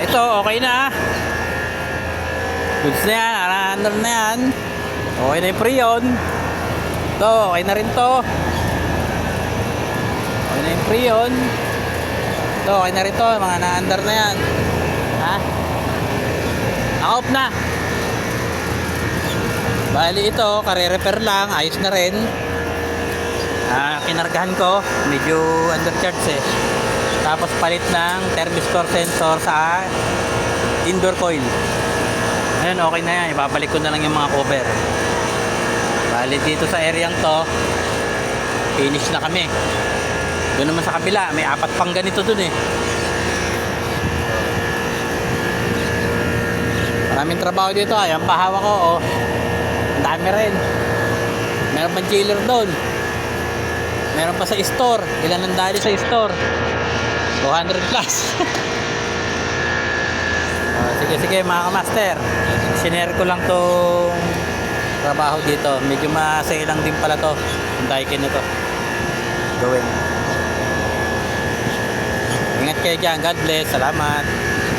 Ito, okay na. Goods na yan, under na yan. Okay na yung Freon. Ito, okay na rin to. Okay na yung Freon. Ito, okay na rin to. Mga na-under na yan. Ha? Naka-off na. Bali ito, kare-repair lang. Ayos na rin. Kinargahan ko. Medyo undercharge eh. Tapos palit ng thermistor sensor sa indoor coil. Ayun, okay na yan. Ibabalik ko na lang yung mga cover. Bali dito sa area to, finish na kami. Doon naman sa kabila, may 4 pang ganito dun eh. Maraming trabaho dito. Ayan, pahawa ko oh. Ang dami rin. Meron pang chiller doon. Meron pa sa store. Ilan ang dali sa store? 200 plus. Sige mga kamaster, sinare ko lang tong trabaho dito. Medyo masailang din pala to ang daikin na to gawin. Ingat kayo dyan. God bless. Salamat.